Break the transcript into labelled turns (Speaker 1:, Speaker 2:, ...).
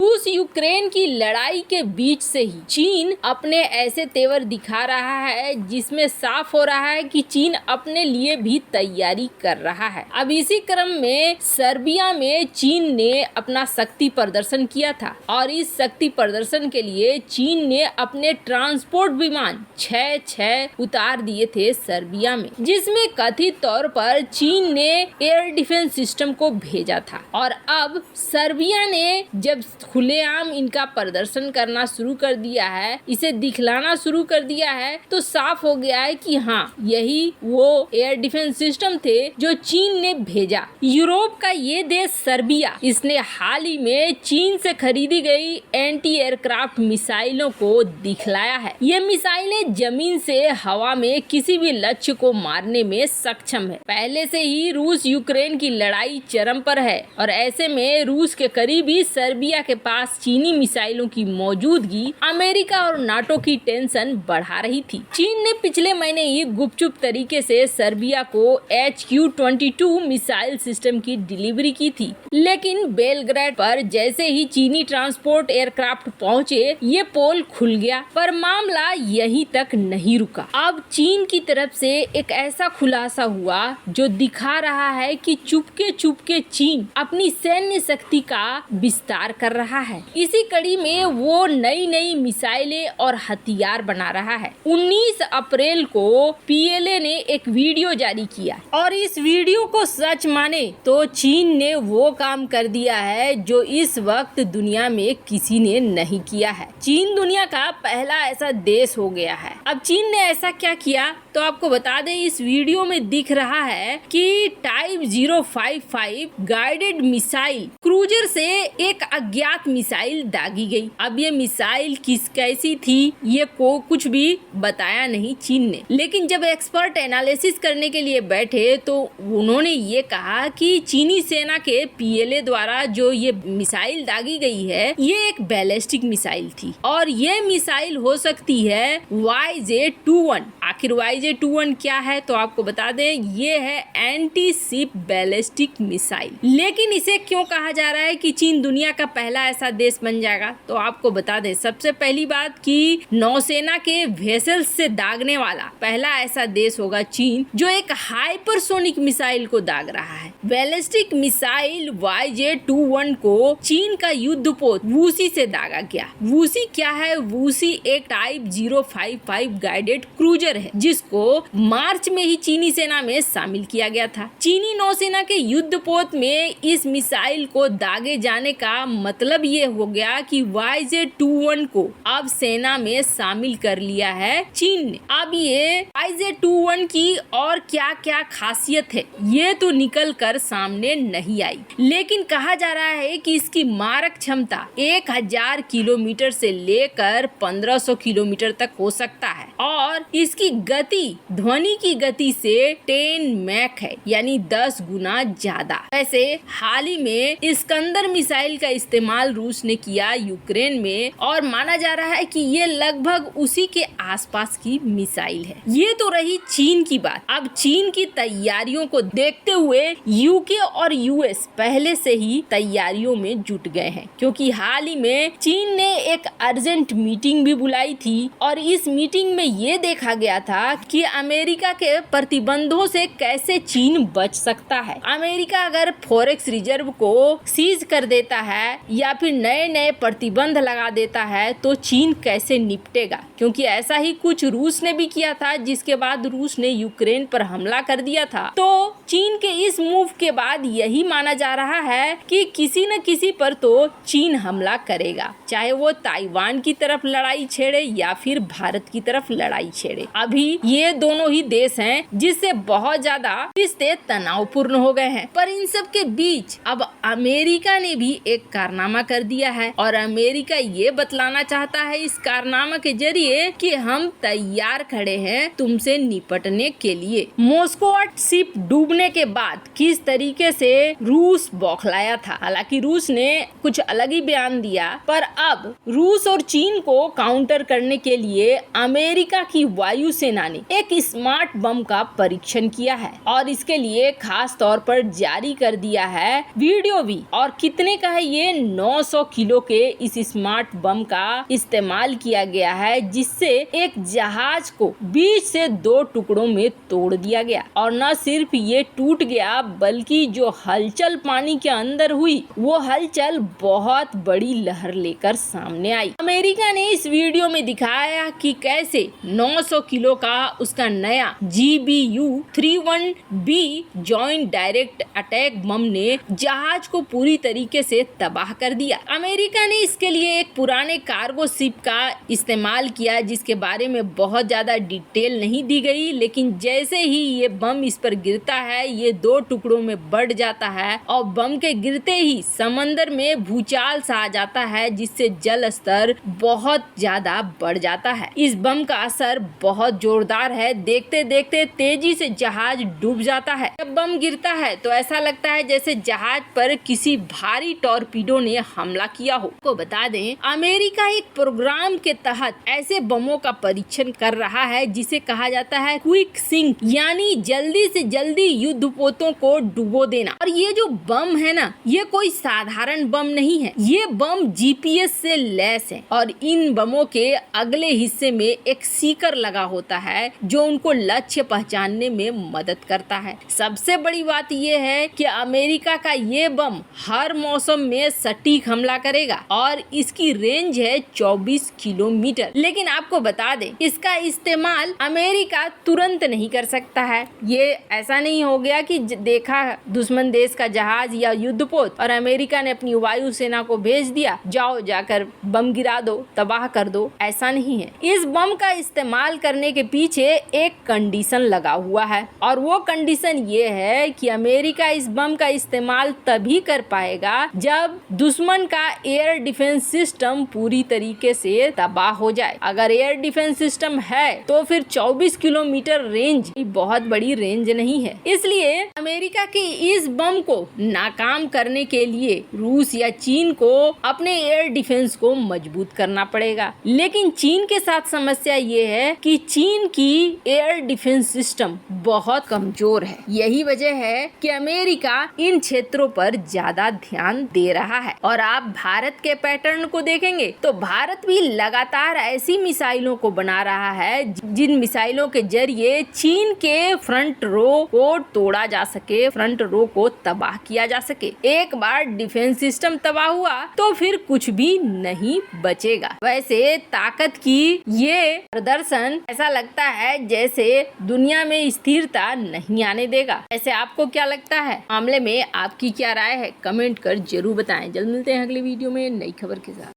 Speaker 1: रूस यूक्रेन की लड़ाई के बीच से ही चीन अपने ऐसे तेवर दिखा रहा है जिसमें साफ हो रहा है कि चीन अपने लिए भी तैयारी कर रहा है। अब इसी क्रम में सर्बिया में चीन ने अपना शक्ति प्रदर्शन किया था और इस शक्ति प्रदर्शन के लिए चीन ने अपने ट्रांसपोर्ट विमान 6 उतार दिए थे सर्बिया में, जिसमें कथित तौर पर चीन ने एयर डिफेंस सिस्टम को भेजा था। और अब सर्बिया ने जब खुलेआम इनका प्रदर्शन करना शुरू कर दिया है, इसे दिखलाना शुरू कर दिया है, तो साफ हो गया है कि हाँ, यही वो एयर डिफेंस सिस्टम थे जो चीन ने भेजा। यूरोप का ये देश सर्बिया, इसने हाल ही में चीन से खरीदी गई एंटी एयरक्राफ्ट मिसाइलों को दिखलाया है। ये मिसाइलें जमीन से हवा में किसी भी लक्ष्य को मारने में सक्षम है। पहले से ही रूस यूक्रेन की लड़ाई चरम पर है और ऐसे में रूस के करीबी सर्बिया के पास चीनी मिसाइलों की मौजूदगी अमेरिका और नाटो की टेंशन बढ़ा रही थी। चीन ने पिछले महीने ही गुपचुप तरीके से सर्बिया को HQ-22 मिसाइल सिस्टम की डिलीवरी की थी, लेकिन बेलग्रेड पर जैसे ही चीनी ट्रांसपोर्ट एयरक्राफ्ट पहुंचे, ये पोल खुल गया। पर मामला यहीं तक नहीं रुका। अब चीन की तरफ से एक ऐसा खुलासा हुआ जो दिखा रहा है कि चुपके चीन अपनी सैन्य शक्ति का विस्तार कर रहा है। इसी कड़ी में वो नई मिसाइलें और हथियार बना रहा है। 19 अप्रैल को PLA ने एक वीडियो जारी किया और इस वीडियो को सच माने तो चीन ने वो काम कर दिया है जो इस वक्त दुनिया में किसी ने नहीं किया है। चीन दुनिया का पहला ऐसा देश हो गया है। अब चीन ने ऐसा क्या किया तो आपको बता दें, इस वीडियो में दिख रहा है कि टाइप 055 गाइडेड मिसाइल क्रूजर से एक अज्ञात मिसाइल दागी गई। अब ये मिसाइल कैसी थी ये को कुछ भी बताया नहीं चीन ने, लेकिन जब एक्सपर्ट एनालिसिस करने के लिए बैठे तो उन्होंने ये कहा कि चीनी सेना के PLA द्वारा जो ये मिसाइल दागी गई है ये एक बैलिस्टिक मिसाइल थी और ये मिसाइल हो सकती है YJ-21। आखिर YJ-21 क्या है तो आपको बता दें, ये है एंटी शिप बैलिस्टिक मिसाइल। लेकिन इसे क्यों कहा जा रहा है कि चीन दुनिया का पहला ऐसा देश बन जाएगा, तो आपको बता दें सबसे पहली बात कि नौसेना के वेसल्स से दागने वाला पहला ऐसा देश होगा चीन जो एक हाइपरसोनिक मिसाइल को दाग रहा है। बैलिस्टिक मिसाइल YJ-21 को चीन का युद्धपोत वूसी से दागा गया। वूसी क्या है? वूसी एक टाइप 055 गाइडेड क्रूजर है जिसको मार्च में ही चीनी सेना में शामिल किया गया था। चीनी नौसेना के युद्धपोत में इस मिसाइल को दागे जाने का मतलब ये हो गया कि YJ-21 को अब सेना में शामिल कर लिया है चीन ने। अब ये YJ-21 की और क्या क्या खासियत है ये तो निकल कर सामने नहीं आई, लेकिन कहा जा रहा है कि इसकी मारक क्षमता 1000 किलोमीटर से लेकर 1500 किलोमीटर तक हो सकता है और इसकी गति ध्वनि की गति से 10 मैक है, यानी 10 गुना ज्यादा। वैसे हाल ही में इस्कंदर मिसाइल का इस्तेमाल रूस ने किया यूक्रेन में और माना जा रहा है कि ये लगभग उसी के आसपास की मिसाइल है। ये तो रही चीन की बात। अब चीन की तैयारियों को देखते हुए UK और US पहले से ही तैयारियों में जुट गए हैं, क्योंकि हाल ही में चीन ने एक अर्जेंट मीटिंग भी बुलाई थी और इस मीटिंग में ये देखा गया था कि अमेरिका के प्रतिबंधों से कैसे चीन बच सकता है। अमेरिका अगर फॉरेक्स रिजर्व को सीज कर देता है या फिर नए प्रतिबंध लगा देता है तो चीन कैसे निपटेगा, क्योंकि ऐसा ही कुछ रूस ने भी किया था जिसके बाद रूस ने यूक्रेन पर हमला कर दिया था। तो चीन के इस मूव के बाद यही माना जा रहा है कि किसी न किसी पर तो चीन हमला करेगा, चाहे वो ताइवान की तरफ लड़ाई छेड़े या फिर भारत की तरफ लड़ाई छेड़े। अभी ये दोनों ही देश हैं जिससे बहुत ज्यादा रिश्ते तनावपूर्ण हो गए हैं। पर इन सब के बीच अब अमेरिका ने भी एक कारनामा कर दिया है और अमेरिका ये बतलाना चाहता है इस कारनामा के जरिए कि हम तैयार खड़े हैं तुमसे निपटने के लिए। मॉस्को शिप डूबने के बाद किस तरीके से रूस बौखलाया था, हालांकि रूस ने कुछ अलग ही बयान दिया, पर अब रूस और चीन को काउंटर करने के लिए अमेरिका की वायुसेना ने एक स्मार्ट बम का परीक्षण किया है और इसके लिए खास तौर पर जारी कर दिया है वीडियो भी। और कितने का है ये? 9 900 किलो के इस स्मार्ट बम का इस्तेमाल किया गया है, जिससे एक जहाज को बीच से 2 टुकड़ों में तोड़ दिया गया। और न सिर्फ ये टूट गया, बल्कि जो हलचल पानी के अंदर हुई वो हलचल बहुत बड़ी लहर लेकर सामने आई। अमेरिका ने इस वीडियो में दिखाया कि कैसे 900 किलो का उसका नया GBU-31B जॉइंट डायरेक्ट अटैक बम ने जहाज को पूरी तरीके से तबाह कर दिया। अमेरिका ने इसके लिए एक पुराने कार्गो शिप का इस्तेमाल किया, जिसके बारे में बहुत ज्यादा डिटेल नहीं दी गई, लेकिन जैसे ही ये बम इस पर गिरता है ये 2 टुकड़ों में बढ़ जाता है और बम के गिरते ही समंदर में भूचाल सा आ जाता है, जिससे जल स्तर बहुत ज्यादा बढ़ जाता है। इस बम का असर बहुत जोरदार है, देखते देखते तेजी से जहाज डूब जाता है। जब बम गिरता है तो ऐसा लगता है जैसे जहाज पर किसी भारी टॉर्पीडो ने हमला किया हो। को बता दें, अमेरिका एक प्रोग्राम के तहत ऐसे बमों का परीक्षण कर रहा है जिसे कहा जाता है क्विक सिंक, यानी जल्दी से जल्दी युद्धपोतों को डुबो देना। और ये जो बम है ना, ये कोई साधारण बम नहीं है, ये बम GPS से लैस है और इन बमों के अगले हिस्से में एक सीकर लगा होता है जो उनको लक्ष्य पहचानने में मदद करता है। सबसे बड़ी बात यह है कि अमेरिका का ये बम हर मौसम में सटीक हमला करेगा और इसकी रेंज है 24 किलोमीटर। लेकिन आपको बता दें, इसका इस्तेमाल अमेरिका तुरंत नहीं कर सकता है। ये ऐसा नहीं हो गया कि देखा दुश्मन देश का जहाज या युद्धपोत और अमेरिका ने अपनी वायुसेना को भेज दिया, जाओ जाकर बम गिरा दो, तबाह कर दो। ऐसा नहीं है। इस बम का इस्तेमाल करने के पीछे एक कंडीशन लगा हुआ है और वो कंडीशन ये है कि अमेरिका इस बम का इस्तेमाल तभी कर पाएगा जब दुश्मन का एयर डिफेंस सिस्टम पूरी तरीके से तबाह हो जाए। अगर एयर डिफेंस सिस्टम है तो फिर 24 किलोमीटर रेंज बहुत बड़ी रेंज नहीं है। इसलिए अमेरिका के इस बम को नाकाम करने के लिए रूस या चीन को अपने एयर डिफेंस को मजबूत करना पड़ेगा। लेकिन चीन के साथ समस्या ये है कि चीन की एयर डिफेंस सिस्टम बहुत कमजोर है। यही वजह है कि अमेरिका इन क्षेत्रों पर ज्यादा ध्यान दे रहा है। और आप भारत के पैटर्न को देखेंगे तो भारत भी लगातार ऐसी मिसाइलों को बना रहा है जिन मिसाइलों के जरिए चीन के फ्रंट रो को तोड़ा जा सके, फ्रंट रो को तबाह किया जा सके। एक बार डिफेंस सिस्टम तबाह हुआ तो फिर कुछ भी नहीं बचेगा। वैसे ताकत की ये प्रदर्शन ऐसा लगता है जैसे दुनिया में स्थिरता नहीं आने देगा। ऐसे आपको क्या लगता है? मामले में आपकी क्या राय है? कमेंट कर जरूर बताएं। जल्द मिलते हैं अगले वीडियो में नई खबर के साथ।